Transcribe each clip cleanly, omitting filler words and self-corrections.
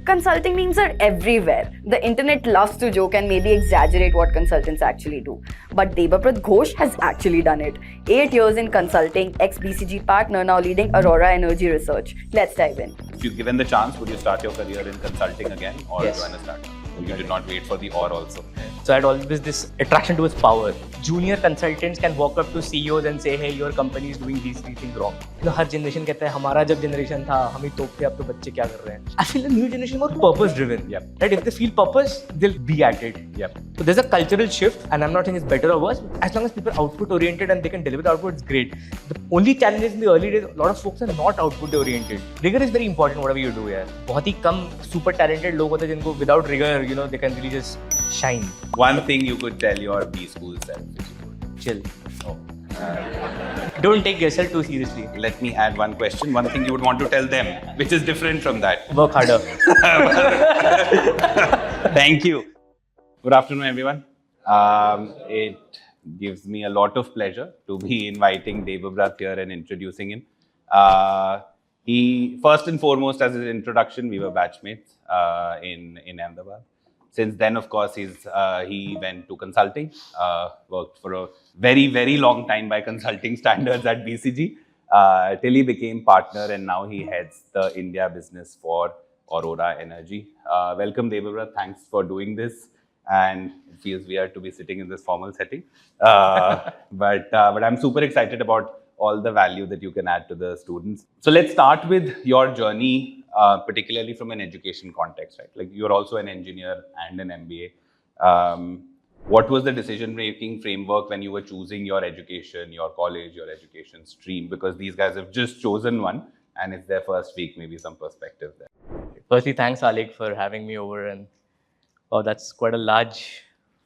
Consulting memes are everywhere. The internet loves to joke and maybe exaggerate what consultants actually do. But Debabrat Ghosh has actually done it. 8 years in consulting, ex-BCG partner, now leading Aurora Energy research. Let's dive in. If you're given the chance, would you start your career in consulting again or Yes. join a startup? You did not wait for the or also. So I had always this attraction towards power. Junior consultants can walk up to CEOs and say, hey, your company is doing these 3 things wrong. Her generation कहता है हमारा जब generation था हम ही तोपते अब तो बच्चे क्या कर रहे हैं. I feel the new generation more purpose driven. Yep. Right? If they feel purpose, they'll be at it. Yep. So there's a cultural shift, and I'm not saying it's better or worse. As long as people are output oriented and they can deliver the output, it's great. The only challenge is in the early days, a lot of folks are not output oriented. Rigor is very important whatever you do. यार बहुत ही कम super talented लोग होते हैं जिनको without rigor, they can really just shine. One thing you could tell your B school self if you could. Chill. Oh. Don't take yourself too seriously. Let me add one question. One thing you would want to tell them, which is different from that. Work harder. Thank you. Good afternoon, everyone. It gives me a lot of pleasure to be inviting Debabrat here and introducing him. He, first and foremost, as his introduction, we were batchmates in Ahmedabad. Since then, of course, he went to consulting, worked for a very, very long time by consulting standards at BCG, till he became partner, and now he heads the India business for Aurora Energy. Welcome, Debabrat. Thanks for doing this. And it feels weird to be sitting in this formal setting. But I'm super excited about all the value that you can add to the students. So let's start with your journey, particularly from an education context, right? Like you're also an engineer and an MBA. What was the decision-making framework when you were choosing your education, your college, your education stream? Because these guys have just chosen one and it's their first week, maybe some perspective there. Firstly, thanks Aalekh for having me over, and that's quite a large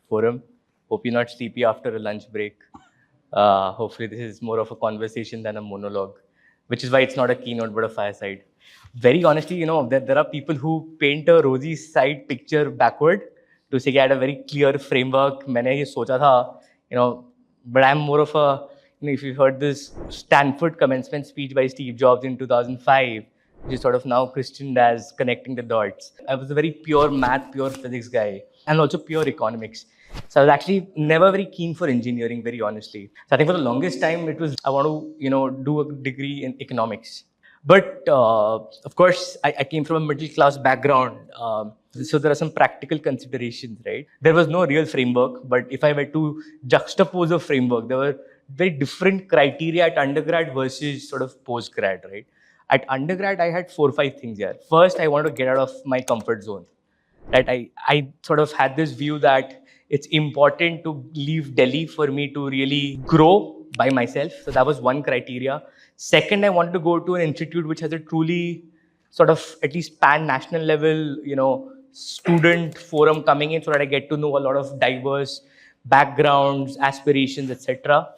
forum. Hope you're not sleepy after a lunch break. Hopefully this is more of a conversation than a monologue, which is why it's not a keynote but a fireside. Very honestly, there are people who paint a rosy side picture backward to say I had a very clear framework. मैंने ये सोचा था, but I'm more of a, if you've heard this Stanford commencement speech by Steve Jobs in 2005, which is sort of now christened as connecting the dots. I was a very pure math, pure physics guy, and also pure economics. So I was actually never very keen for engineering, very honestly. So I think for the longest time, it was, I want to, do a degree in economics. But of course, I came from a middle class background. So there are some practical considerations, right? There was no real framework, but if I were to juxtapose a framework, there were very different criteria at undergrad versus sort of postgrad, right? At undergrad, I had 4 or 5 things here. First, I wanted to get out of my comfort zone. Right? I sort of had this view that it's important to leave Delhi for me to really grow by myself. So that was one criteria. Second, I wanted to go to an institute which has a truly sort of at least pan-national level, student forum coming in so that I get to know a lot of diverse backgrounds, aspirations, etc.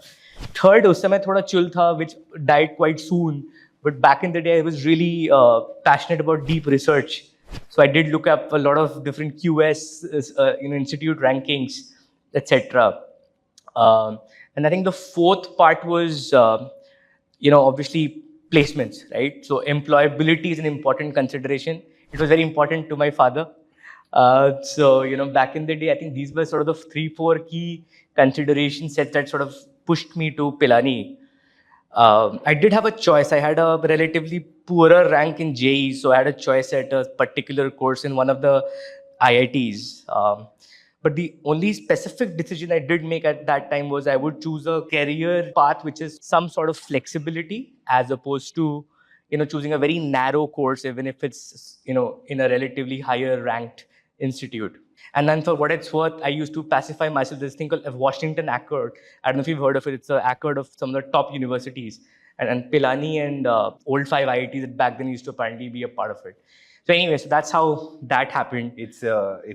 Third, us samay thoda chill tha, which died quite soon. But back in the day, I was really passionate about deep research. So I did look up a lot of different QS, institute rankings, etc. And I think the fourth part was, obviously placements, right? So employability is an important consideration. It was very important to my father. So, back in the day, I think these were sort of the 3-4 key consideration sets that sort of pushed me to Pilani. I did have a choice. I had a relatively poorer rank in JEE, so I had a choice at a particular course in one of the IITs. But the only specific decision I did make at that time was I would choose a career path which is some sort of flexibility as opposed to, choosing a very narrow course, even if it's, in a relatively higher ranked institute. And then for what it's worth, I used to pacify myself this thing called a Washington Accord. I don't know if you've heard of it. It's an accord of some of the top universities. And Pilani and old 5 IITs that back then used to apparently be a part of it. So anyway, so that's how that happened. It's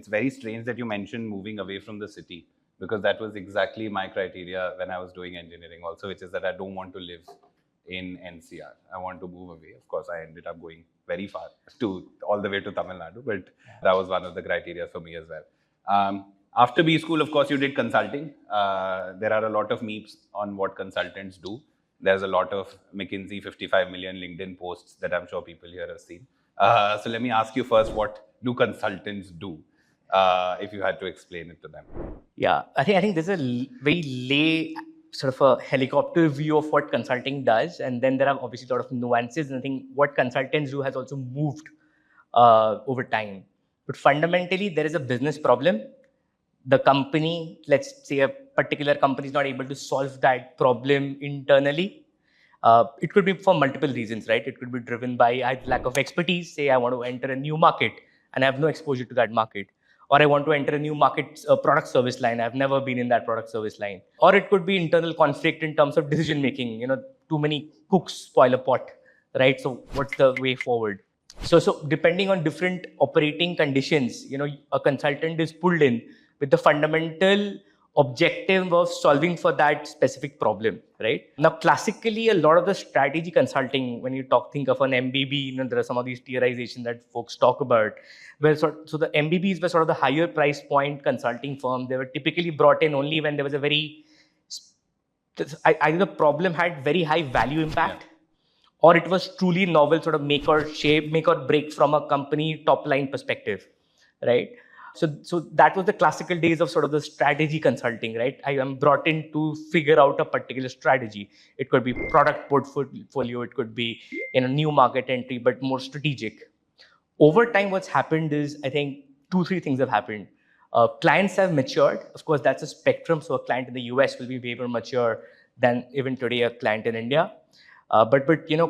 very strange that you mentioned moving away from the city, because that was exactly my criteria when I was doing engineering also, which is that I don't want to live in NCR. I want to move away. Of course, I ended up going very far, all the way to Tamil Nadu, but that was one of the criteria for me as well. After B school, of course, you did consulting. There are a lot of memes on what consultants do. There's a lot of McKinsey 55 million LinkedIn posts that I'm sure people here have seen. So let me ask you first, what do consultants do? If you had to explain it to them. Yeah, I think there's a very lay sort of a helicopter view of what consulting does, and then there are obviously a lot of nuances. And I think what consultants do has also moved over time. But fundamentally, there is a business problem. The company, let's say a particular company, is not able to solve that problem internally. It could be for multiple reasons, right? It could be driven by lack of expertise. Say I want to enter a new market and I have no exposure to that market. Or I want to enter a new market product service line. I've never been in that product service line. Or it could be internal conflict in terms of decision making. Too many cooks spoil a pot, right? So what's the way forward? So depending on different operating conditions, a consultant is pulled in with the fundamental objective of solving for that specific problem, right? Now, classically, a lot of the strategy consulting, when you think of an MBB, there are some of these tierization that folks talk about. So the MBBs were sort of the higher price point consulting firms. They were typically brought in only when there was either the problem had very high value impact, or it was truly novel, sort of make or break from a company top line perspective, right? So that was the classical days of sort of the strategy consulting, right? I am brought in to figure out a particular strategy. It could be product portfolio, it could be new market entry, but more strategic. Over time, what's happened is, I think 2-3 things have happened. Clients have matured. Of course, that's a spectrum. So a client in the US will be way more mature than even today a client in India. But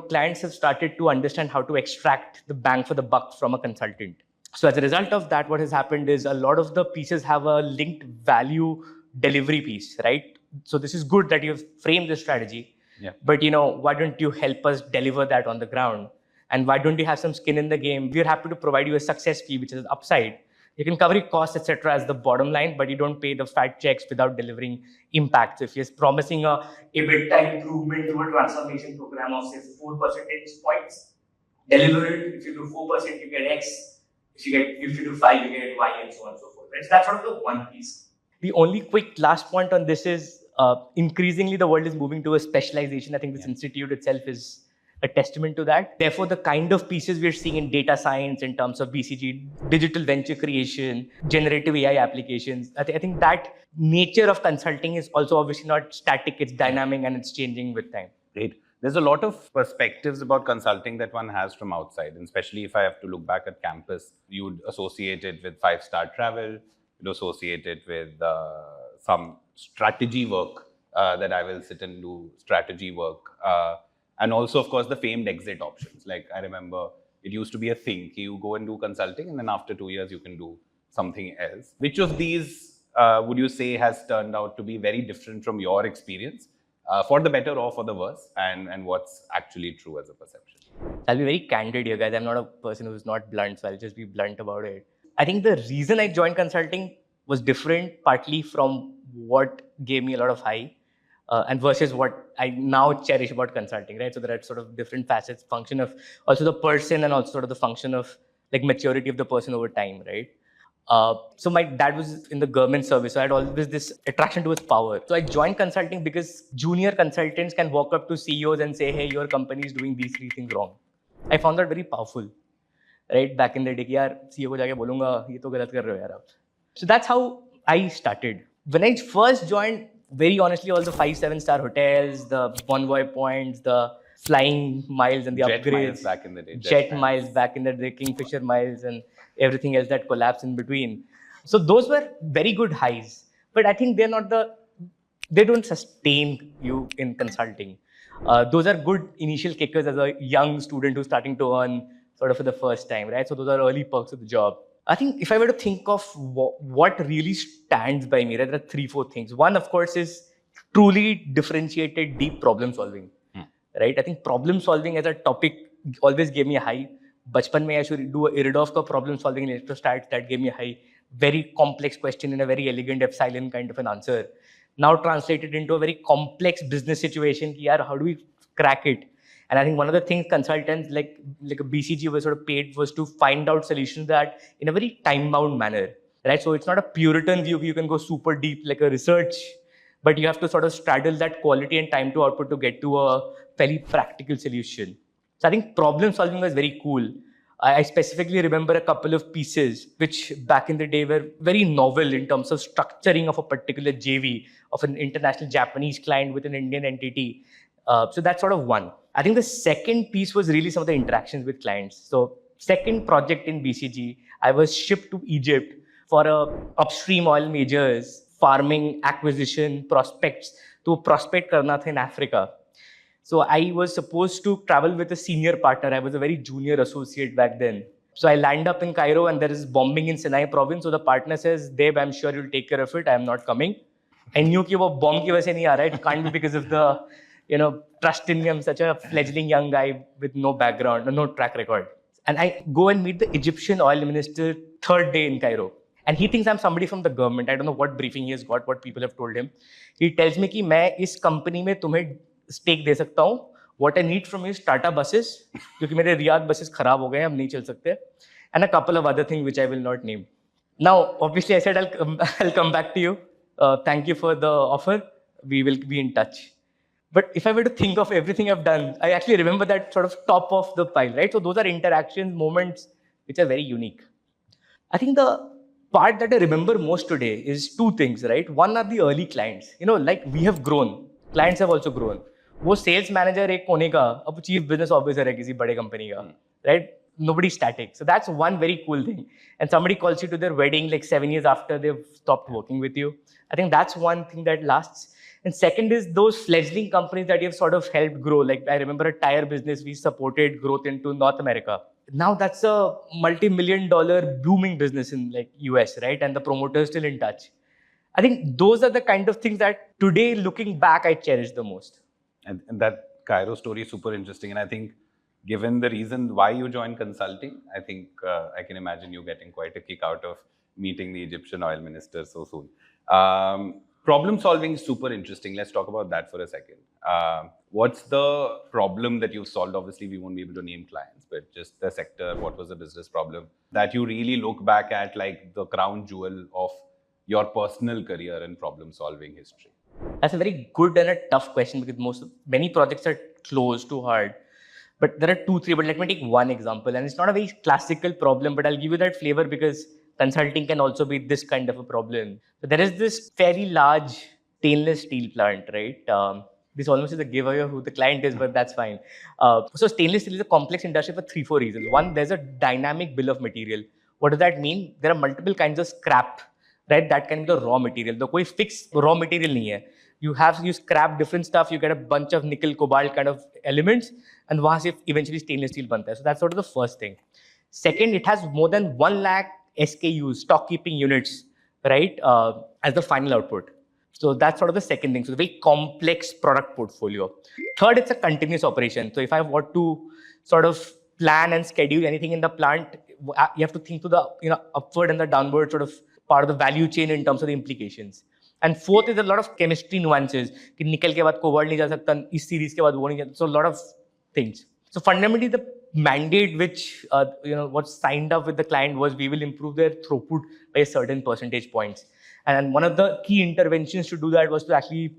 clients have started to understand how to extract the bang for the buck from a consultant. So as a result of that, what has happened is a lot of the pieces have a linked value delivery piece, right? So this is good that you've framed the strategy, but why don't you help us deliver that on the ground? And why don't you have some skin in the game? We're happy to provide you a success fee, which is upside. You can cover your costs, etc., as the bottom line, but you don't pay the fat checks without delivering impact. So if you're promising a EBITDA improvement through a transformation program of say 4 percentage points, deliver it. If you do 4%, you get X. If you do 5, you get Y, and so on and so forth. Right? So that's sort of the one piece. The only quick last point on this is increasingly the world is moving to a specialization. I think this institute itself is a testament to that. Therefore, the kind of pieces we're seeing in data science in terms of BCG, digital venture creation, generative AI applications, I think that nature of consulting is also obviously not static, it's dynamic and it's changing with time. Great. There's a lot of perspectives about consulting that one has from outside, and especially if I have to look back at campus, you would associate it with 5-star travel, you'd associate it with some strategy work that I will sit and do strategy work. And also, of course, the famed exit options. Like I remember it used to be a thing. You go and do consulting and then after 2 years, you can do something else. Which of these would you say has turned out to be very different from your experience? For the better or for the worse, and what's actually true as a perception? I'll be very candid here, guys. I'm not a person who's not blunt, so I'll just be blunt about it. I think the reason I joined consulting was different, partly from what gave me a lot of high, and versus what I now cherish about consulting, right? So there are sort of different facets, function of also the person and also sort of the function of like maturity of the person over time, right? So my dad was in the government service, so I had always this attraction towards power. So I joined consulting because junior consultants can walk up to CEOs and say, hey, your company is doing these 3 things wrong. I found that very powerful, right? Back in the day, yaar, CEO ko jaake bolunga, ye to galat kar rahe ho yaar aap. So that's how I started. When I first joined, very honestly, all the 5-7-star hotels, the Bonvoy points, the flying miles and the Jet upgrades. miles back in the day. Jet miles back in the day, Kingfisher miles and everything else that collapsed in between. So those were very good highs. But I think they don't sustain you in consulting. Those are good initial kickers as a young student who's starting to earn sort of for the first time, right? So those are early perks of the job. I think if I were to think of what really stands by me, right, there are 3-4 things. One, of course, is truly differentiated deep problem solving, right? I think problem solving as a topic always gave me a high. Bachpan mein I should do a Iridov ka problem solving in electrostats, that gave me a high. Very complex question in a very elegant epsilon kind of an answer. Now translated into a very complex business situation. Yaar, how do we crack it? And I think one of the things consultants like a BCG was sort of paid was to find out solutions that in a very time-bound manner, right? So it's not a Puritan view. You can go super deep like a research, but you have to sort of straddle that quality and time to output to get to a fairly practical solution. So I think problem solving was very cool. I specifically remember a couple of pieces which back in the day were very novel in terms of structuring of a particular JV of an international Japanese client with an Indian entity. So that's sort of one. I think the second piece was really some of the interactions with clients. So second project in BCG, I was shipped to Egypt for a upstream oil majors farming acquisition prospects to prospect karna tha in Africa. So I was supposed to travel with a senior partner. I was a very junior associate back then. So I land up in Cairo and there is bombing in Sinai province. So the partner says, Deb, I'm sure you'll take care of it. I am not coming. I knew that वो bomb की वजह से नहीं आ रहा है. It can't be because of the, trust in me. I'm such a fledgling young guy with no background, no track record. And I go and meet the Egyptian oil minister third day in Cairo. And he thinks I'm somebody from the government. I don't know what briefing he has got, what people have told him. He tells me कि मैं इस company में तुम्हें stake दे सकता हूँ. What I need from you is Tata buses, क्योंकि मेरे Riyadh buses खराब हो गए हैं, अब नहीं चल सकते. And a couple of other things which I will not name. Now, obviously, I said I'll come back to you. Thank you for the offer. We will be in touch. But if I were to think of everything I've done, I actually remember that sort of top of the pile, right? So those are interactions, moments which are very unique. I think the part that I remember most today is two things, right? One are the early clients. Like we have grown, clients have also grown. वो sales manager एक कोने का, अब chief business officer है किसी बड़े company का, right? Nobody's static. So that's one very cool thing. And somebody calls you to their wedding like 7 years after they've stopped working with you. I think that's one thing that lasts. And second is those fledgling companies that you've sort of helped grow. Like I remember a tire business, we supported growth into North America. Now that's a multi-million-dollar booming business in like US, right? And the promoter is still in touch. I think those are the kind of things that today, looking back, I cherish the most. And that Cairo story is super interesting. And I think given the reason why you joined consulting, I think I can imagine you getting quite a kick out of meeting the Egyptian oil minister so soon. Problem solving is super interesting. Let's talk about that for a second. What's the problem that you've solved? Obviously, we won't be able to name clients, but just the sector, what was the business problem that you really look back at like the crown jewel of your personal career and problem solving history? That's a very good and a tough question because many projects are close too hard. But there are 2, 3, but let me take one example. And it's not a very classical problem, but I'll give you that flavor because consulting can also be this kind of a problem. So there is this fairly large stainless steel plant, right? This almost is a giveaway of who the client is, but that's fine. So stainless steel is a complex industry for 3, 4 reasons. One, there's a dynamic bill of material. What does that mean? There are multiple kinds of scrap, right? That can be the raw material. The koi fixed raw material nahi hai. You scrap different stuff, you get a bunch of nickel, cobalt kind of elements, and wahan se eventually stainless steel banta hai. So that's sort of the first thing. Second, it has more than 1 lakh SKUs, stock keeping units, right, as the final output. So that's sort of the second thing. So the very complex product portfolio. Third, it's a continuous operation. So if I want to sort of plan and schedule anything in the plant, you have to think to the upward and the downward sort of part of the value chain in terms of the implications. And fourth is a lot of chemistry nuances. कि निकल के बाद cobalt नहीं जा सकता, इस series के बाद वो नहीं जा सकता. So a lot of things. So fundamentally, the mandate which was signed up with the client was we will improve their throughput by a certain percentage points. And one of the key interventions to do that was to actually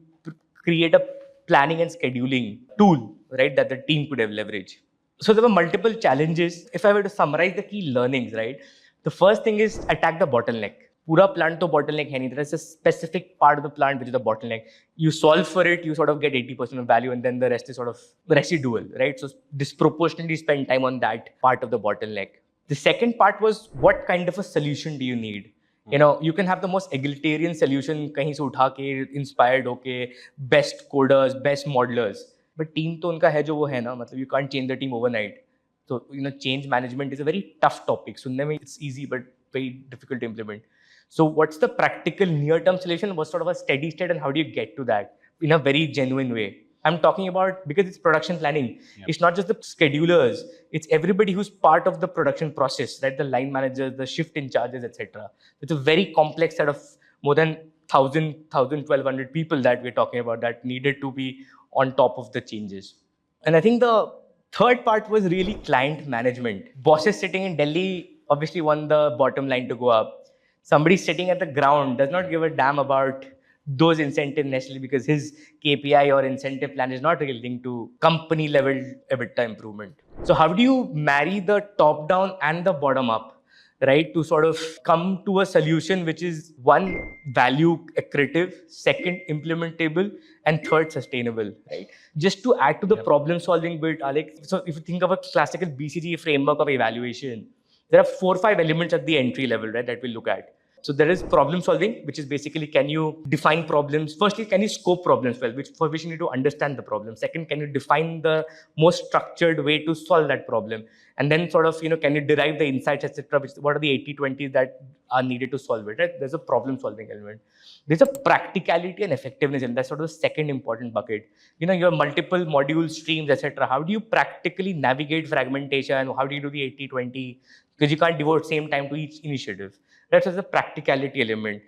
create a planning and scheduling tool, right, that the team could have leveraged. So there were multiple challenges. If I were to summarize the key learnings, right, the first thing is attack the bottleneck. पूरा plant तो bottleneck है नहीं. There is a specific part of the plant which is the bottleneck. You solve for it, you sort of get 80% of value, and then the rest is sort of residual, right? So disproportionately spend time on that part of the bottleneck. The second part was what kind of a solution do you need? You can have the most egalitarian solution, kahin se utha ke, inspired hoke, best coders, best modelers. But team to unka hai jo wo hai na, matlab you can't change the team overnight. So, change management is a very tough topic. Sunne mein it's easy, but very difficult to implement. So what's the practical near-term solution? What's sort of a steady state and how do you get to that in a very genuine way? I'm talking about, because it's production planning, It's not just the schedulers, it's everybody who's part of the production process, right? The line managers, the shift in charges, etc. It's a very complex set of more than 1,200 people that we're talking about that needed to be on top of the changes. And I think the third part was really client management. Bosses sitting in Delhi obviously want the bottom line to go up. Somebody sitting at the ground does not give a damn about those incentives necessarily, because his KPI or incentive plan is not really linked to company level EBITDA improvement. So how do you marry the top down and the bottom up, right, to sort of come to a solution which is one, value accretive, second, implementable, and third, sustainable, right? Just to add to the problem solving bit, Aalekh, so if you think of a classical BCG framework of evaluation, there are 4 or 5 elements at the entry level, right, that we look at. So there is problem solving, which is basically, can you define problems? Firstly, can you scope problems well, for which you need to understand the problem. Second, can you define the most structured way to solve that problem? And then sort of, can you derive the insights, etc. What are the 80-20s that are needed to solve it, right? There's a problem solving element. There's a practicality and effectiveness, and that's sort of the second important bucket. You have multiple module streams, etc. How do you practically navigate fragmentation? How do you do the 80-20? Because you can't devote same time to each initiative. That's the practicality element.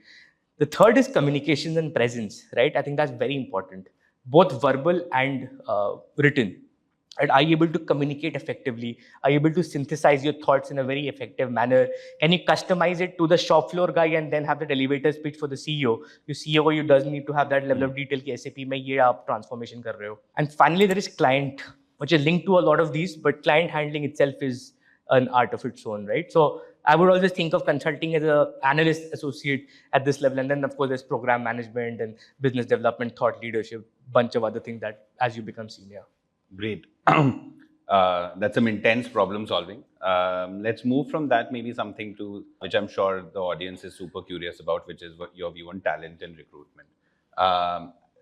The third is communication and presence, right? I think that's very important, both verbal and written. And are you able to communicate effectively? Are you able to synthesize your thoughts in a very effective manner? Can you customize it to the shop floor guy and then have that elevator speech for the CEO? Your CEO, you doesn't need to have that level of detail ki SAP mein ye aap transformation kar rahe ho. And finally, there is client, which is linked to a lot of these, but client handling itself is an art of its own, right? So I would always think of consulting as an analyst associate at this level. And then, of course, there's program management and business development, thought leadership, bunch of other things that as you become senior. Great. That's some intense problem solving. Let's move from that, maybe something to which I'm sure the audience is super curious about, which is what your view on talent and recruitment.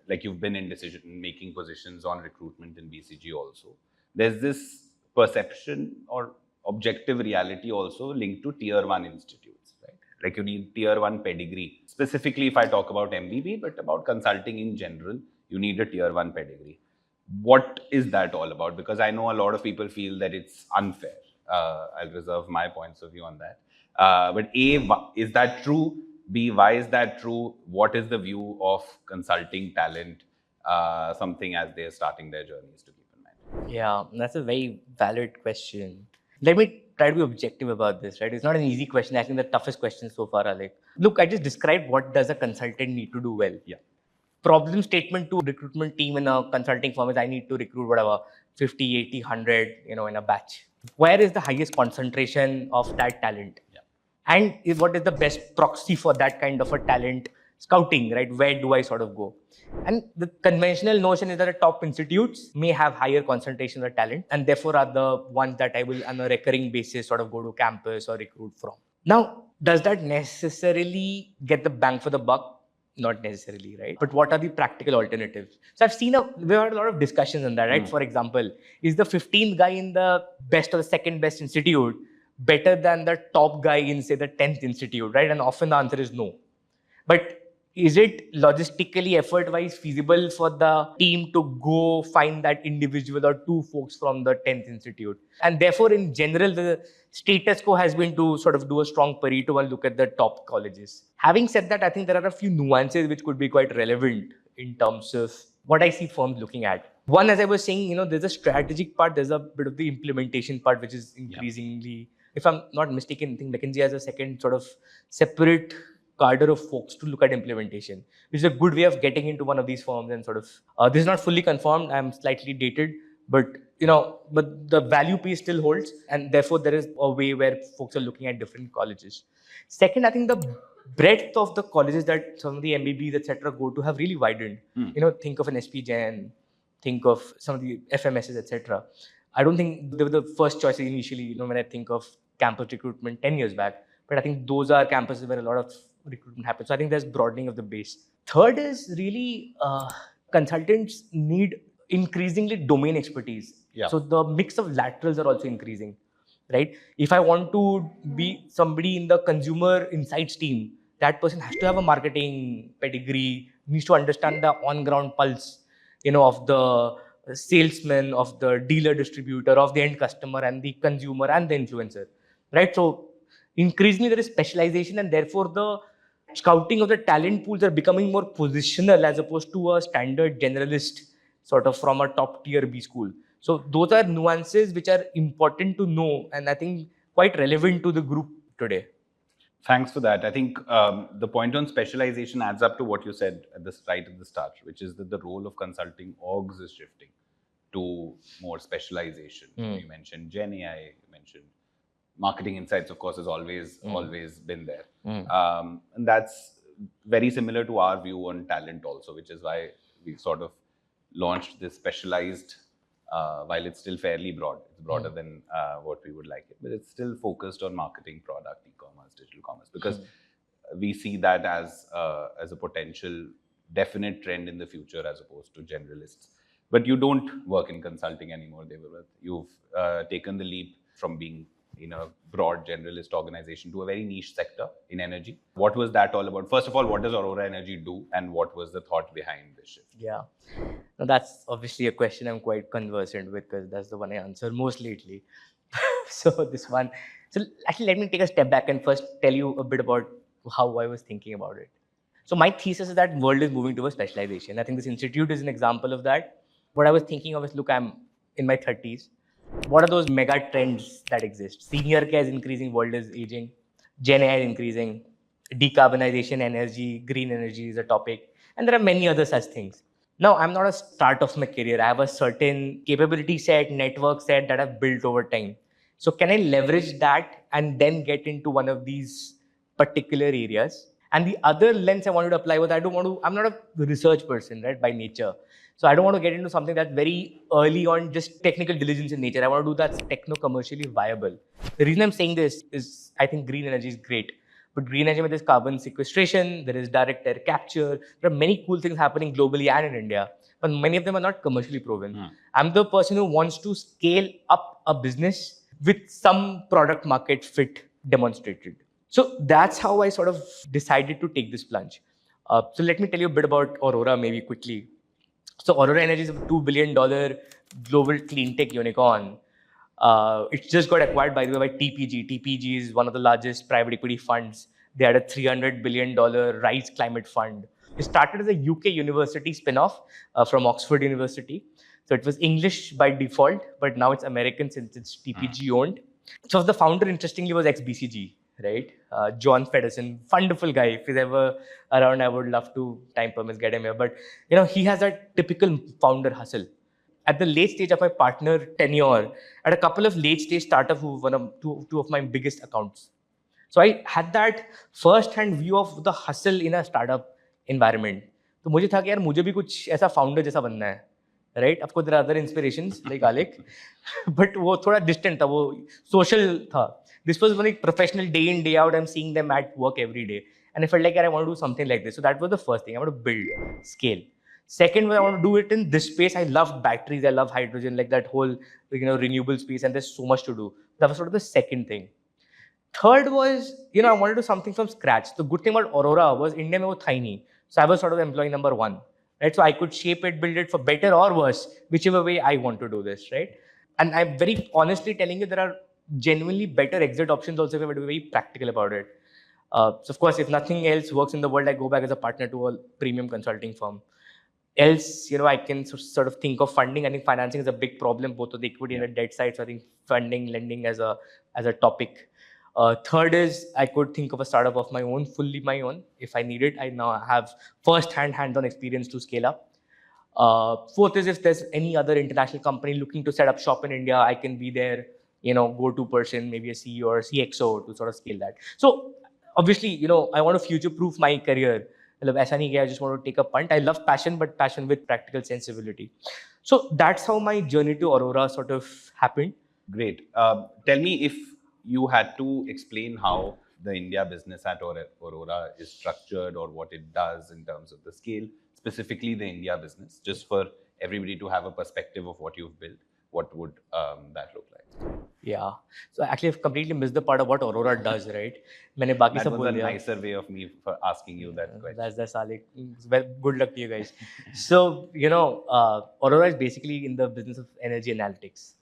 Like you've been in decision-making positions on recruitment in BCG also. There's this perception or objective reality also linked to tier 1 institutes, right? Like you need tier 1 pedigree. Specifically, if I talk about MBB, but about consulting in general, you need a tier 1 pedigree. What is that all about? Because I know a lot of people feel that it's unfair. I'll reserve my points of view on that. But A, is that true? B, why is that true? What is the view of consulting talent, something as they're starting their journeys to keep in mind? Yeah, that's a very valid question. Let me try to be objective about this, right? It's not an easy question. I think the toughest question so far, Aalekh. Look, I just described what does a consultant need to do well. Yeah. Problem statement to recruitment team in a consulting firm is I need to recruit whatever 50, 80, 100, in a batch. Where is the highest concentration of that talent? Yeah. And what is the best proxy for that kind of a talent scouting, right? Where do I sort of go? And the conventional notion is that the top institutes may have higher concentration of talent and therefore are the ones that I will on a recurring basis sort of go to campus or recruit from. Now, does that necessarily get the bang for the buck? Not necessarily, right? But what are the practical alternatives? So we've had a lot of discussions on that, right? For example, is the 15th guy in the best or the second best institute better than the top guy in, say, the 10th institute, right? And often the answer is no. But is it logistically, effort-wise feasible for the team to go find that individual or two folks from the 10th institute? And therefore, in general, the status quo has been to sort of do a strong Pareto and look at the top colleges. Having said that, I think there are a few nuances which could be quite relevant in terms of what I see firms looking at. One, as I was saying, there's a strategic part, there's a bit of the implementation part, which is increasingly, if I'm not mistaken, I think McKinsey has a second sort of separate cadre of folks to look at implementation, which is a good way of getting into one of these firms and sort of, this is not fully confirmed, I'm slightly dated, but but the value piece still holds, and therefore there is a way where folks are looking at different colleges. Second, I think the breadth of the colleges that some of the MBBs, etc., go to have really widened. Think of an SP Jain, think of some of the FMSs, etc. I don't think they were the first choice initially, when I think of campus recruitment 10 years back, but I think those are campuses where a lot of recruitment happens. So I think there's broadening of the base. Third is really consultants need increasingly domain expertise. Yeah. So the mix of laterals are also increasing, right? If I want to be somebody in the consumer insights team, that person has to have a marketing pedigree, needs to understand the on-ground pulse, of the salesman, of the dealer distributor, of the end customer and the consumer and the influencer, right? So increasingly there is specialization, and therefore the scouting of the talent pools are becoming more positional as opposed to a standard generalist sort of from a top tier B school. So those are nuances which are important to know, and I think quite relevant to the group today. Thanks for that. I think the point on specialization adds up to what you said right at the start, which is that the role of consulting orgs is shifting to more specialization. You mentioned Gen AI, you mentioned marketing insights, of course, has always been there. And that's very similar to our view on talent also, which is why we've sort of launched this specialized, while it's still fairly broad, it's broader than what we would like it, but it's still focused on marketing, product, e-commerce, digital commerce, because we see that as a potential definite trend in the future as opposed to generalists. But you don't work in consulting anymore, Debabrat. You've taken the leap from being in a broad generalist organization to a very niche sector in energy. What was that all about? First of all, what does Aurora Energy do, and what was the thought behind this shift? Yeah, now that's obviously a question I'm quite conversant with, because that's the one I answer most lately. So this one, so actually let me take a step back and first tell you a bit about how I was thinking about it. So my thesis is that world is moving towards specialization. I think this institute is an example of that. What I was thinking of is, look, I'm in my 30s. What are those mega trends that exist? Senior care is increasing, world is aging, Gen AI is increasing, decarbonization, energy, green energy is a topic, and there are many other such things. Now, I'm not a start of my career. I have a certain capability set, network set that I've built over time. So can I leverage that and then get into one of these particular areas? And the other lens I wanted to apply was, I'm not a research person, right, by nature. So I don't want to get into something that's very early on, just technical diligence in nature. I want to do that's techno-commercially viable. The reason I'm saying this is I think green energy is great. But green energy, there's carbon sequestration, there is direct air capture. There are many cool things happening globally and in India, but many of them are not commercially proven. I'm the person who wants to scale up a business with some product market fit demonstrated. So that's how I sort of decided to take this plunge. So let me tell you a bit about Aurora maybe quickly. So Aurora Energy is a $2 billion global cleantech unicorn. It just got acquired, by the way, by TPG. TPG is one of the largest private equity funds. They had a $300 billion Rise Climate Fund. It started as a UK university spin-off from Oxford University. So it was English by default, but now it's American since it's TPG owned. So the founder, interestingly, was ex-BCG, right? John Feddersen, wonderful guy. If he's ever around, I would love to, time permits, get him here. But he has that typical founder hustle. At the late stage of my partner tenure, at a couple of late stage startups who were two of my biggest accounts. So I had that first-hand view of the hustle in a startup environment. तो मुझे था कि यार मुझे भी कुछ ऐसा founder जैसा बनना है, right? Of course there are other inspirations like Aalekh, but वो थोड़ा distant था, वो social था. This was like professional, day in day out. I'm seeing them at work every day, and I felt like I want to do something like this. So that was the first thing. I want to build, scale. Second was I want to do it in this space. I love batteries. I love hydrogen, like that whole renewable space, and there's so much to do. That was sort of the second thing. Third was, I wanted to do something from scratch. The good thing about Aurora was India mein wo tha hi nahi. So I was sort of employee number one, right? So I could shape it, build it for better or worse, whichever way I want to do this, right? And I'm very honestly telling you, there are genuinely better exit options also if I were to be very practical about it. So of course, if nothing else works in the world, I go back as a partner to a premium consulting firm. Else, I can sort of think of funding. I think financing is a big problem, both on the equity and the debt side. So I think funding, lending as a topic. Third is I could think of a startup of my own, fully my own, if I need it. I now have first-hand, hands-on experience to scale up. Fourth is if there's any other international company looking to set up shop in India, I can be their, go-to person, maybe a CEO or CXO to sort of scale that. So obviously, I want to future-proof my career. I just want to take a punt. I love passion, but passion with practical sensibility. So that's how my journey to Aurora sort of happened. Great. Tell me, if you had to explain how the India business at Aurora is structured or what it does in terms of the scale, specifically the India business, just for everybody to have a perspective of what you've built, what would that look like? Yeah. So actually, I've completely missed the part of what Aurora does, right? That was a nicer way of me for asking you that question. That's Aalekh. Well, good luck to you guys. So, Aurora is basically in the business of energy analytics.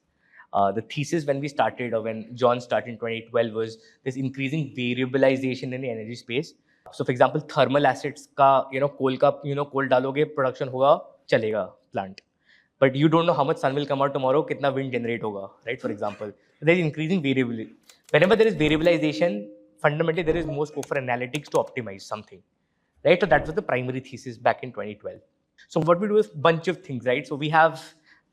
The thesis when we started, or when John started in 2012, was this increasing variabilization in the energy space. So, for example, thermal assets ka, coal daloge, production hoga, chalega plant. But you don't know how much sun will come out tomorrow, kitna wind generate hoga, right? For example, there is increasing variability. Whenever there is variabilization, fundamentally there is more scope for analytics to optimize something, right? So that was the primary thesis back in 2012. So what we do is a bunch of things, right? So we have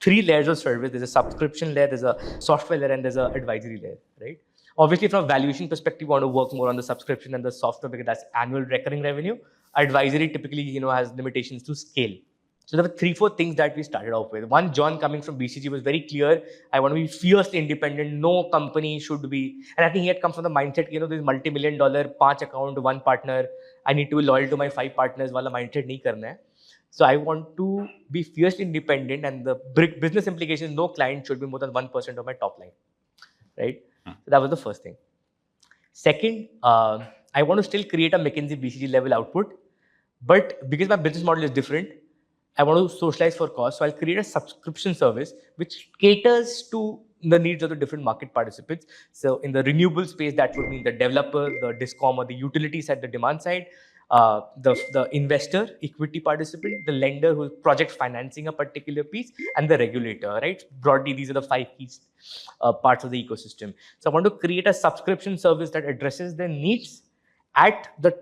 3 layers of service. There's a subscription layer, there's a software layer, and there's an advisory layer, right? Obviously, from a valuation perspective, we want to work more on the subscription and the software because that's annual recurring revenue. Advisory typically, has limitations to scale. So there were 3-4 things that we started off with. One, John coming from BCG was very clear. I want to be fiercely independent. No company should be. And I think he had come from the mindset, this multi-million-dollar, 5 account, 1 partner. I need to be loyal to my 5 partners. Wala mindset nahi karna hai. So I want to be fiercely independent, and the business implication, no client should be more than 1% of my top line, right? So that was the first thing. Second, I want to still create a McKinsey BCG level output, but because my business model is different, I want to socialize for cost. So I'll create a subscription service which caters to the needs of the different market participants. So in the renewable space, that would mean the developer, the discom, or the utility side, the demand side, the investor, equity participant, the lender who's project financing a particular piece, and the regulator, right? Broadly, these are the 5 key parts of the ecosystem. So I want to create a subscription service that addresses their needs at the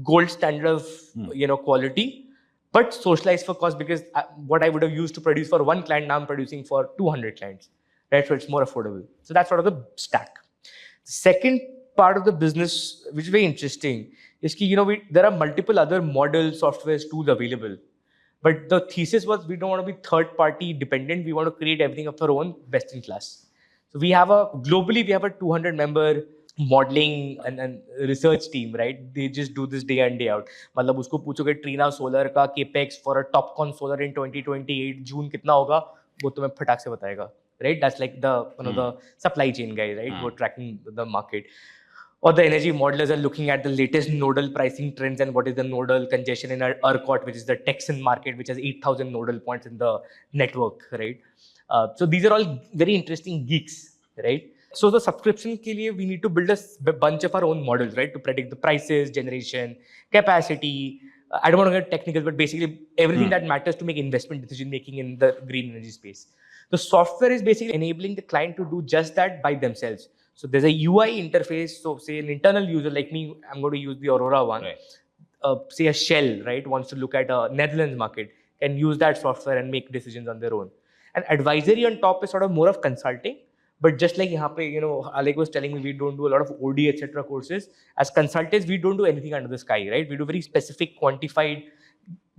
gold standard of quality, but socialized for cost, because what I would have used to produce for 1 client, now I'm producing for 200 clients, right? So it's more affordable. So that's sort of the stack. The second part of the business, which is very interesting, is that there are multiple other models, software tools available. But the thesis was we don't want to be third-party dependent. We want to create everything of our own, best in class. So globally, we have a 200-member modeling and research team, right? They just do this day in day out. मतलब उसको पूछोगे Trina Solar का capex for a TopCon solar in 2028 June कितना होगा, वो तुम्हें फटाक से बताएगा, right? That's like the supply chain guy, right? Who are tracking the market. Or the energy modelers are looking at the latest nodal pricing trends and what is the nodal congestion in ERCOT, which is the Texan market, which has 8,000 nodal points in the network, right? So these are all very interesting geeks, right? So the subscription ke liye, we need to build a bunch of our own models, right? To predict the prices, generation, capacity. I don't want to get technical, but basically everything that matters to make investment decision making in the green energy space. The software is basically enabling the client to do just that by themselves. So there's a UI interface. So say an internal user like me, I'm going to use the Aurora one. Right. Say a Shell, right, wants to look at a Netherlands market, can use that software and make decisions on their own. And advisory on top is sort of more of consulting. But just like यहाँ पे, Aalekh was telling me, we don't do a lot of OD, etc. courses. As consultants, we don't do anything under the sky, right? We do very specific, quantified,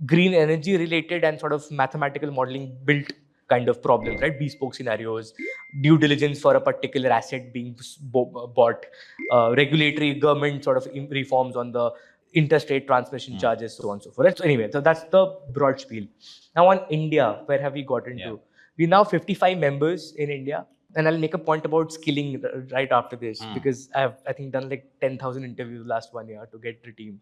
green energy related and sort of mathematical modeling built kind of problems, right? Bespoke scenarios, due diligence for a particular asset being bought, regulatory government sort of reforms on the interstate transmission charges, so on and so forth. So anyway, so that's the broad spiel. Now on India, where have we gotten to? We now 55 members in India. And I'll make a point about skilling right after this, because I've, I think, done like 10,000 interviews last 1 year to get the team.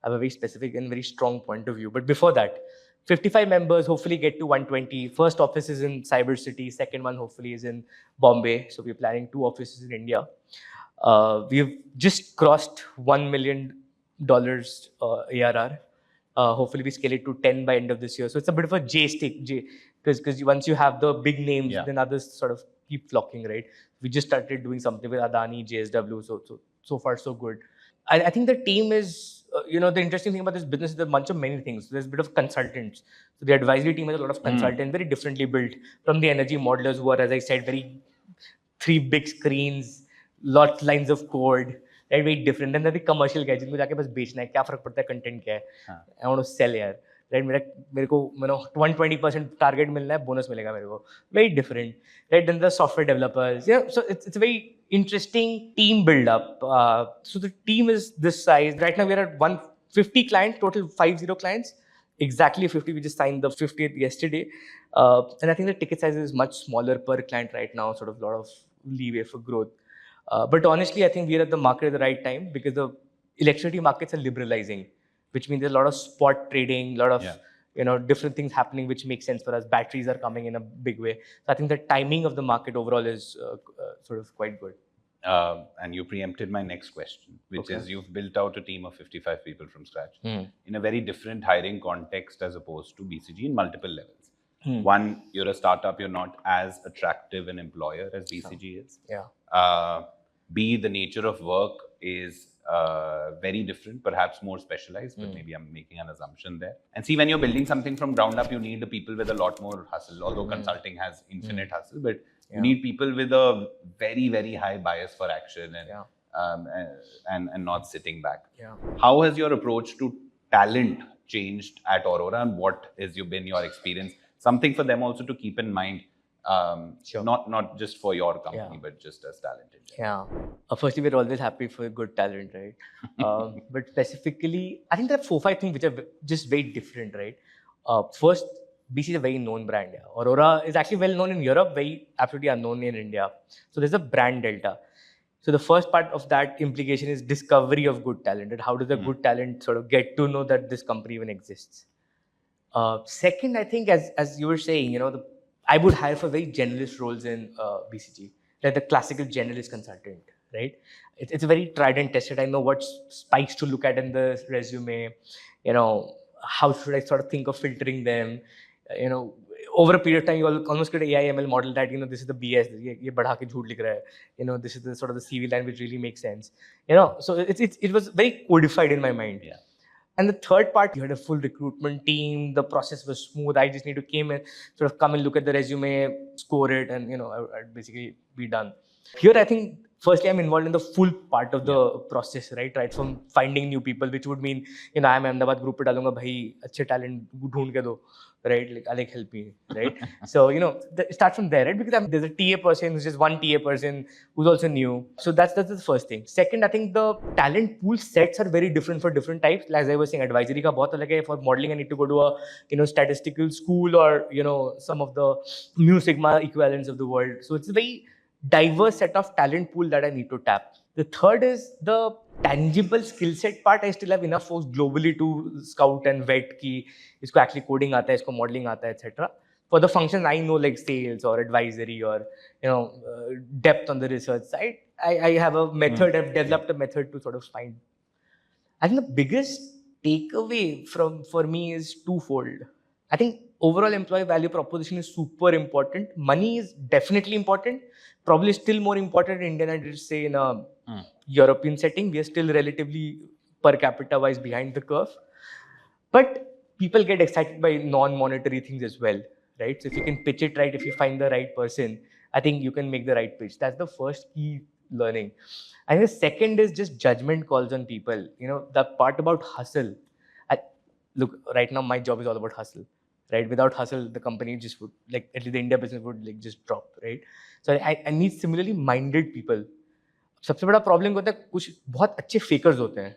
I have a very specific and very strong point of view. But before that, 55 members, hopefully get to 120. First office is in Cyber City. Second one, hopefully, is in Bombay. So we're planning 2 offices in India. We've just crossed $1 million ARR. Hopefully, we scale it to 10 by end of this year. So it's a bit of a J stick, because once you have the big names, then others sort of keep flocking, right? We just started doing something with Adani, JSW. So far, so good. I think the team is, the interesting thing about this business is a bunch of many things. There's a bit of consultants. So the advisory team has a lot of consultants, very differently built from the energy modelers who are, as I said, 3 big screens, lots lines of code, right? Very different. Then the commercial guys, जिनको जाके बस बेचना है, क्या फर्क पड़ता है content क्या है? I want to sell यार. Right, मेरे को 120% target मिलना है, bonus मिलेगा मेरे को. Very different. Right, then the software developers. So it's a very interesting team build up. So the team is this size. Right now we are at 150 clients, total 50 clients. Exactly 50. We just signed the 50th yesterday. And I think the ticket size is much smaller per client right now. Sort of a lot of leeway for growth. But honestly, I think we are at the market at the right time, because the electricity markets are liberalizing, which means there's a lot of spot trading, a lot of different things happening, which makes sense for us. Batteries are coming in a big way. So I think the timing of the market overall is sort of quite good. And you preempted my next question, which is you've built out a team of 55 people from scratch in a very different hiring context as opposed to BCG in multiple levels. One, you're a startup, you're not as attractive an employer as BCG is. B, the nature of work is very different, perhaps more specialized, but maybe I'm making an assumption there. And see, when you're building something from ground up, you need the people with a lot more hustle, although consulting has infinite hustle, but you need people with a very, very high bias for action and not sitting back. How has your approach to talent changed at Aurora, and what has been your experience? Something for them also to keep in mind, not just for your company, but just as talent in general. Firstly, we're always happy for good talent, right? But specifically, I think there are 4-5 things which are just very different, right? First, BC is a very known brand. Aurora is actually well known in Europe, very absolutely unknown in India. So there's a brand delta. So the first part of that implication is discovery of good talent. And how does the good talent sort of get to know that this company even exists? Second, I think as you were saying, I would hire for very generalist roles in BCG, like the classical generalist consultant, right? It's very tried and tested. I know what spikes to look at in the resume, how should I sort of think of filtering them, over a period of time, you almost get an AI ML model that, this is the BS, ye badha ke jhoot likh raha hai. This is the sort of the CV line which really makes sense. So it was very codified in my mind. Yeah. And the third part, you had a full recruitment team. The process was smooth. I just need to come and look at the resume, score it, and I'd basically be done. Here, I think firstly, I'm involved in the full part of the process, right from finding new people, which would mean, I'm Ahmedabad group pe dalunga, bhai, achhe talent dhoond ke do, right? Like, Aalekh, help me, right? So, start from there, right? Because there's a TA person who's just one TA person who's also new. So that's the first thing. Second, I think the talent pool sets are very different for different types. As I was saying, advisory ka bahut alag hai. For modeling, I need to go to a, statistical school or, some of the Mu Sigma equivalents of the world. So it's a very diverse set of talent pool that I need to tap. The third is the tangible skill set part. I still have enough folks globally to scout and vet ki isko actually coding aata hai, isko modeling aata hai, etc. For the functions I know, like sales or advisory or depth on the research side, I have a method. I've developed a method to sort of find. I think the biggest takeaway for me is twofold. I think overall employee value proposition is super important. Money is definitely important. Probably still more important in India than I'd say in a European setting. We are still relatively per capita wise behind the curve. But people get excited by non-monetary things as well, right? So if you can pitch it right, if you find the right person, I think you can make the right pitch. That's the first key learning. And the second is just judgment calls on people. The part about hustle. Look, right now my job is all about hustle. Right? Without hustle, the company just would, at least the India business would just drop, right? So I need similarly minded people. सबसे बड़ा problem होता है कुछ बहुत अच्छे फेकर्स होते हैं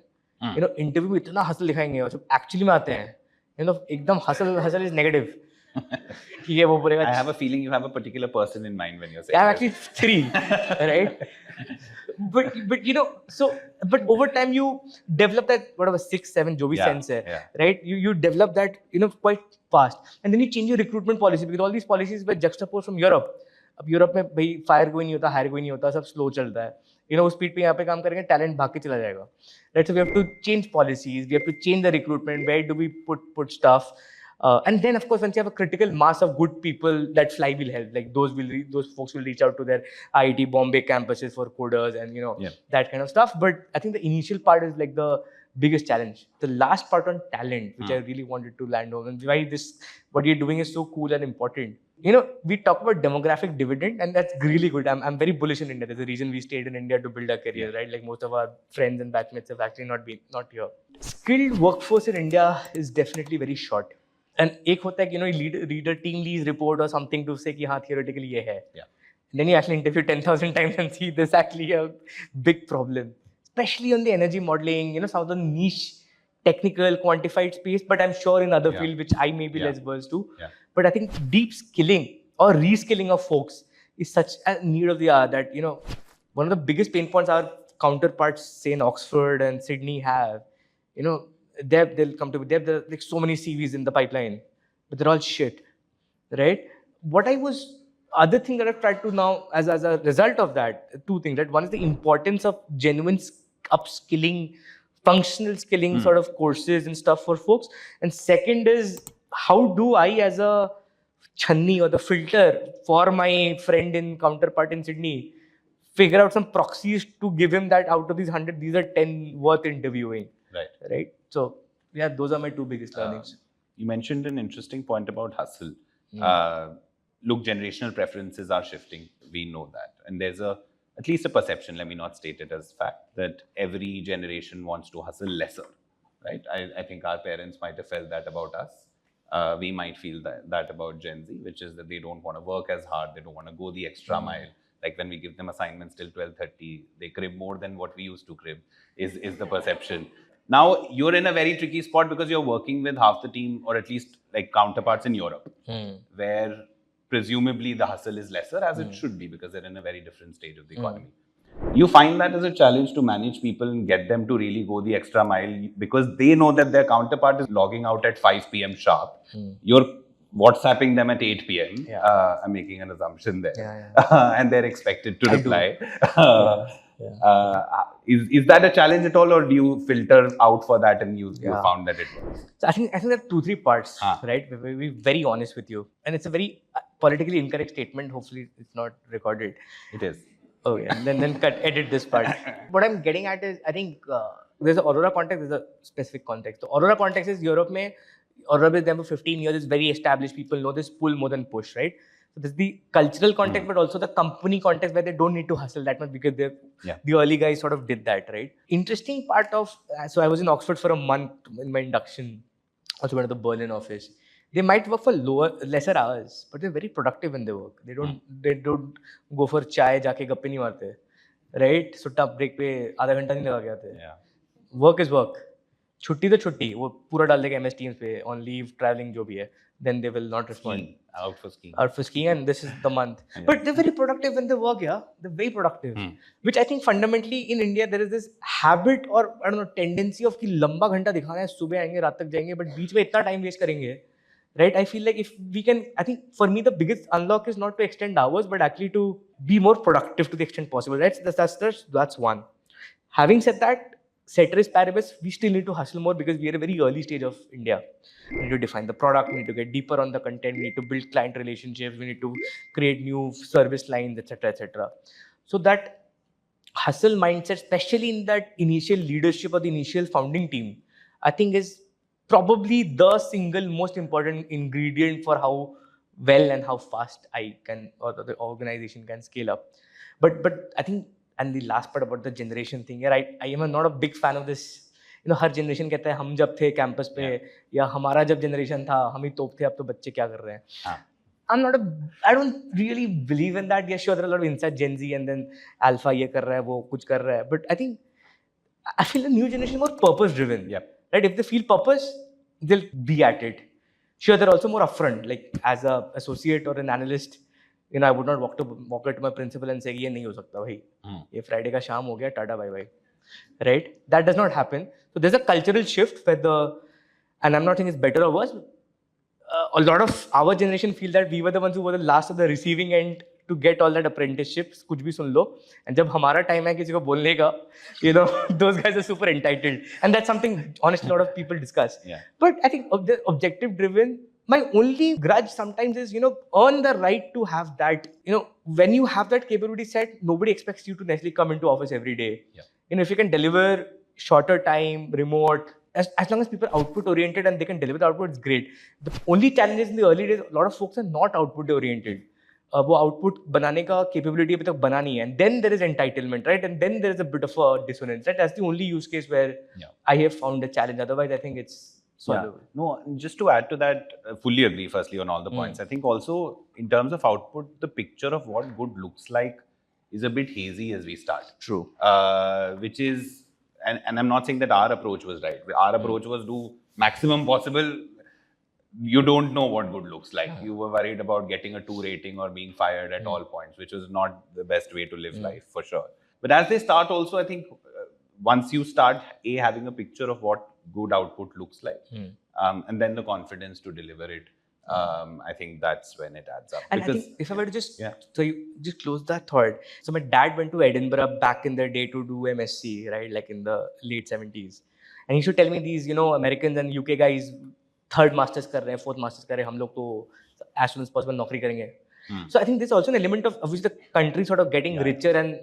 interview में इतना हसल दिखाएंगे और जब एक्चुअली में आते हैं एकदम हसल इज नेगेटिव ठीक है वो बोलेगा I have a feeling you have a particular person in mind when you're saying I'm actually 3 right but over time you develop that whatever 6-7 जो भी sense है right you develop that quite fast and then you change your recruitment policy because all these policies were juxtaposed from Europe. अब Europe में भाई fire कोई नहीं होता, higher कोई नहीं होता, सब स्लो चलता है उस स्पीड पे यहाँ पे काम करेंगे टैलेंट भाग के चला जाएगा right so we have to change policies, we have to change the recruitment, where do we put stuff and then of course once you have a critical mass of good people, that flywheel help, like those folks will reach out to their IIT Bombay campuses for coders and that kind of stuff. But I think the initial part is like the biggest challenge. The last part on talent, which I really wanted to land on, and why what you're doing is so cool and important. We talk about demographic dividend, and that's really good. I'm very bullish in India. There's a reason we stayed in India to build our career, right? Like most of our friends and batchmates have actually not here. Skilled workforce in India is definitely very short. And एक होता है कि read a team lead report or something to say कि हाँ theoretically ये है. And then you actually interview 10,000 times and see this actually a big problem, especially on the energy modeling, some of the niche technical quantified space, but I'm sure in other fields which I may be less versed to. But I think deep skilling or reskilling of folks is such a need of the hour that one of the biggest pain points our counterparts say in Oxford and Sydney have, they'll come to me. There are like so many CVs in the pipeline, but they're all shit, right? Other thing that I've tried to now, as a result of that, 2 things. Right? One is the importance of genuine upskilling, functional skilling sort of courses and stuff for folks. And second is, how do I, as a channi or the filter for my friend in counterpart in Sydney, figure out some proxies to give him that out of these 100, these are 10 worth interviewing. Right. So yeah, those are my two biggest learnings. You mentioned an interesting point about hustle. Look, generational preferences are shifting. We know that. And there's at least a perception, let me not state it as fact, that every generation wants to hustle lesser, right? I think our parents might have felt that about us. We might feel that about Gen Z, which is that they don't want to work as hard. They don't want to go the extra mile. Like when we give them assignments till 12:30, they crib more than what we used to crib, is the perception. Now, you're in a very tricky spot because you're working with half the team, or at least like counterparts in Europe, where presumably the hustle is lesser, as it should be, because they're in a very different stage of the economy. You find that as a challenge to manage people and get them to really go the extra mile because they know that their counterpart is logging out at 5 p.m. sharp. You're WhatsApping them at 8 p.m. I'm making an assumption there. And they're expected to reply. Is that a challenge at all, or do you filter out for that and you found that it works? So I think there are 2-3 parts, right? We'll be very honest with you. And it's a very politically incorrect statement. Hopefully it's not recorded. It is. Okay, then edit this part. What I'm getting at is, I think there's an Aurora context, there's a specific context. The Aurora context is Europe mein, Aurora has been there for 15 years, it's very established, people know this, pull more than push, right? So there's the cultural context, but also the company context where they don't need to hustle that much because the early guys sort of did that, right? Interesting part of, so I was in Oxford for a month in my induction, also went to the Berlin office. They might work for lesser hours, but they're very productive when they work. They don't go for chai, jaake gappe nahi marte, right? Sutta break pe आधा घंटा नहीं लगा के आते. Work is work. छुट्टी तो छुट्टी, वो पूरा डाल देगा MS Teams पे, on leave, traveling जो भी है. Then they will not respond. Out for skiing, and this is the month. But they're very productive when they work, They're very productive. Which I think fundamentally in India there is this habit or I don't know tendency of कि लंबा घंटा दिखाना है, सुबह आएंगे, रात तक जाएंगे, but बीच में इतना time waste करेंगे. Right? I feel like if we can, I think for me the biggest unlock is not to extend hours, but actually to be more productive to the extent possible. Right? That's one. Having said that, ceteris paribus, we still need to hustle more because we are at a very early stage of India. We need to define the product, we need to get deeper on the content, we need to build client relationships, we need to create new service lines, etc., etc. So that hustle mindset, especially in that initial leadership or the initial founding team, I think is probably the single most important ingredient for how well and how fast I can or the organization can scale up. But I think, and the last part about the generation thing here, I am not a big fan of this. Her generation कहता है हम जब थे campus पे या हमारा जब generation था हम ही तोप थे अब तो बच्चे क्या कर रहे हैं. I don't really believe in that. Yeah, sure, there are a lot of inside Gen Z and then Alpha ये कर रहा है वो कुछ कर रहा है. But I feel the new generation is more purpose driven. Right? If they feel purpose, they'll be at it. Sure, they're also more upfront. Like as an associate or an analyst, I would not walk up to my principal and say, "ये नहीं हो सकता भाई. ये Friday का शाम हो गया, Tata bye bye." Right? That does not happen. So there's a cultural shift where and I'm not saying it's better or worse. A lot of our generation feel that we were the ones who were the last of the receiving end to get all that apprenticeships. कुछ भी सुन लो. And जब हमारा time है किसी को बोलने का, those guys are super entitled. And that's something honestly a lot of people discuss. But I think the objective driven, my only grudge sometimes is, earn the right to have that. When you have that capability set, nobody expects you to necessarily come into office every day. If you can deliver shorter time, remote, as long as people are output oriented and they can deliver the output, it's great. The only challenge is in the early days, a lot of folks are not output oriented. वो output बनाने का capability अभी तक बना नहीं है. And then there is entitlement, right? And then there is a bit of a dissonance, right? That's the only use case where I have found a challenge. Otherwise, I think it's solvable. No, just to add to that, fully agree firstly on all the points. I think also in terms of output, the picture of what good looks like is a bit hazy as we start. True. Which is, and I'm not saying that our approach was right. Our approach was do maximum possible. You don't know what good looks like. You were worried about getting a 2 rating or being fired at all points, which was not the best way to live life for sure. But as they start also, I think once you start having a picture of what good output looks like, and then the confidence to deliver it, I think that's when it adds up. And because I think if I were to so you just close that thought. So my dad went to Edinburgh back in the day to do MSc, right? Like in the late 70s. And he should tell me these, Americans and UK guys, 3rd masters कर रहे हैं, 4th masters कर रहे हैं, हम लोग तो as soon as possible नौकरी करेंगे. So I think there's also an element of which the country sort of getting richer and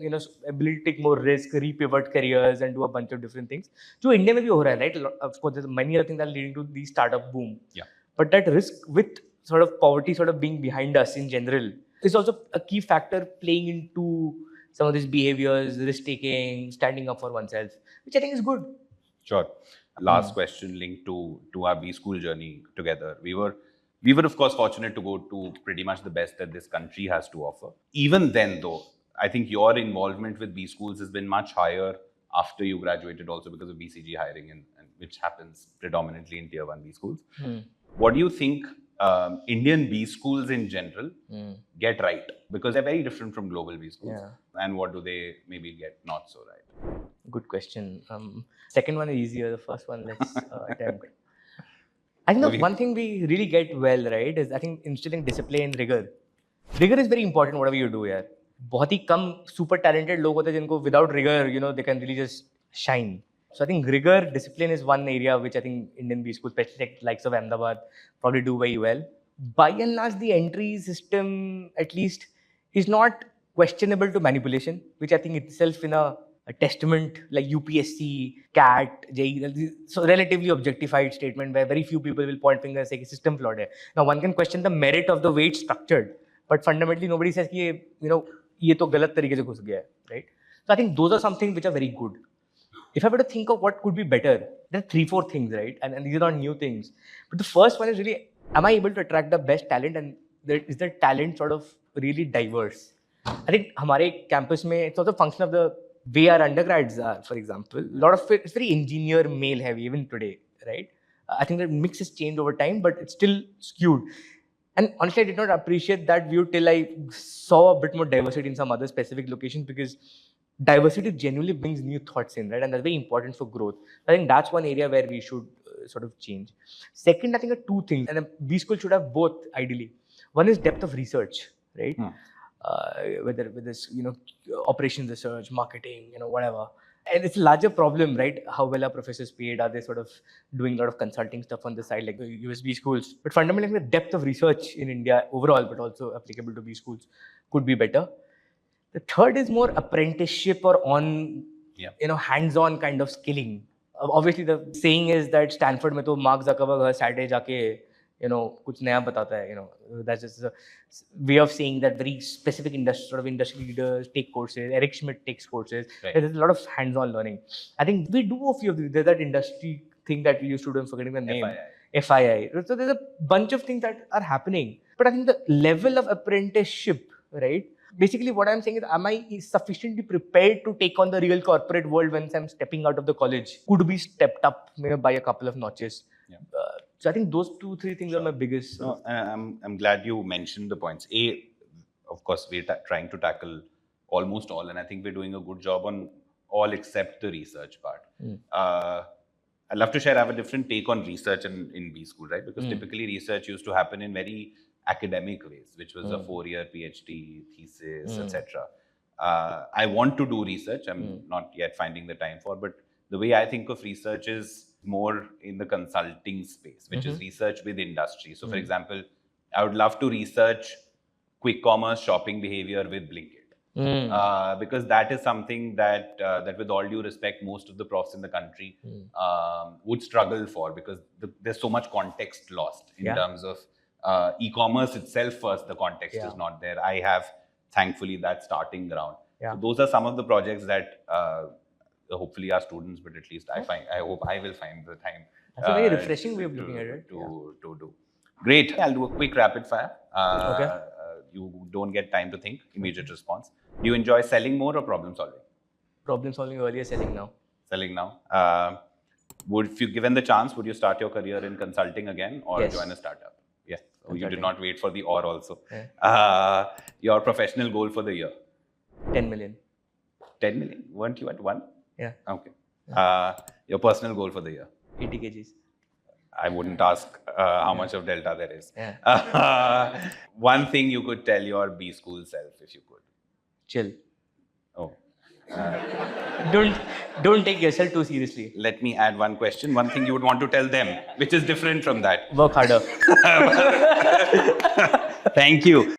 ability to take more risk, repivot careers and do a bunch of different things. So India में भी हो रहा है, right? Of course, there's many other things that are leading to the startup boom. Yeah. But that risk with sort of poverty sort of being behind us in general is also a key factor playing into some of these behaviors, risk taking, standing up for oneself, which I think is good. Sure. Last question linked to our B school journey together. We were of course fortunate to go to pretty much the best that this country has to offer. Even then though, I think your involvement with B schools has been much higher after you graduated also because of BCG hiring and which happens predominantly in tier 1 B schools. What do you think Indian B schools in general get right? Because they're very different from global B schools. Yeah. And what do they maybe get not so right? Good question. Second one is easier. The first one, let's attempt. I think the one thing we really get well, right, is I think instilling discipline, rigor. Rigor is very important whatever you do here. बहुत ही कम super talented लोग होते हैं जिनको without rigor, they can really just shine. So I think rigor, discipline is one area which I think Indian B schools, especially like likes of Ahmedabad, probably do very well. By and large, the entry system at least is not questionable to manipulation, which I think itself in a testament like UPSC, CAT, JEE, so relatively objectified statement where very few people will point fingers and say system flawed. Now one can question the merit of the way it's structured, but fundamentally nobody says कि ये तो गलत तरीके से घुस गया है, right? So I think those are something which are very good. If I were to think of what could be better, there are 3-4 things, right? And these are not new things. But the first one is really, am I able to attract the best talent, and is the talent sort of really diverse? I think हमारे campus में it's also a function of the way our undergrads are, for example. A lot of it is very engineer male heavy even today, right? I think the mix has changed over time, but it's still skewed. And honestly, I did not appreciate that view till I saw a bit more diversity in some other specific locations, because diversity genuinely brings new thoughts in, right? And that's very important for growth. I think that's one area where we should sort of change. Second, I think are 2 things, and B school should have both ideally. One is depth of research, right? Whether with this, operations research, marketing, whatever. And it's a larger problem, right? How well are professors paid? Are they sort of doing a lot of consulting stuff on the side, like the USB schools? But fundamentally, the depth of research in India overall, but also applicable to B schools, could be better. The third is more apprenticeship or hands-on kind of skilling. Obviously, the saying is that Stanford में तो Mark Zuckerberg Saturday जाके कुछ नया बताता है. That's just a way of saying that very specific industry leaders take courses. Eric Schmidt takes courses. Right. There's a lot of hands-on learning. I think we do a few of these. There's that industry thing that we used to do. I'm forgetting the name. FII. So there's a bunch of things that are happening. But I think the level of apprenticeship, right? Basically, what I'm saying is, am I sufficiently prepared to take on the real corporate world once I'm stepping out of the college? Could be stepped up by a couple of notches. Yeah. So I think those 2-3 things are my biggest. No, I'm glad you mentioned the points. Of course, we're trying to tackle almost all, and I think we're doing a good job on all except the research part. I'd love to share. I have a different take on research in B school, right? Because typically research used to happen in very academic ways, which was a 4-year PhD thesis, etc. I want to do research. I'm not yet finding the time for, but the way I think of research is more in the consulting space, which is research with industry. So, for example, I would love to research quick commerce shopping behavior with Blinkit, because that is something that, with all due respect, most of the profs in the country would struggle for, because there's so much context lost in terms of e-commerce itself. First, the context is not there. I have, thankfully, that starting ground. So those are some of the projects that hopefully our students, but at least I hope I will find the time. That's a very refreshing way of looking at it. To do. Great. I'll do a quick rapid fire. Okay. You don't get time to think. Immediate response. Do you enjoy selling more or problem solving? Problem solving earlier, selling now. Selling now. If you given the chance, would you start your career in consulting again or join a startup? Yes. So you did not wait for the or also. Yeah. Your professional goal for the year? 10 million. 10 million? Weren't you at 1? Yeah. Okay. Your personal goal for the year? 80 kgs. I wouldn't ask how much of delta there is. Yeah. One thing you could tell your B school self, if you could. Chill. Oh. Don't take yourself too seriously. Let me add one question. One thing you would want to tell them, which is different from that. Work harder. Thank you.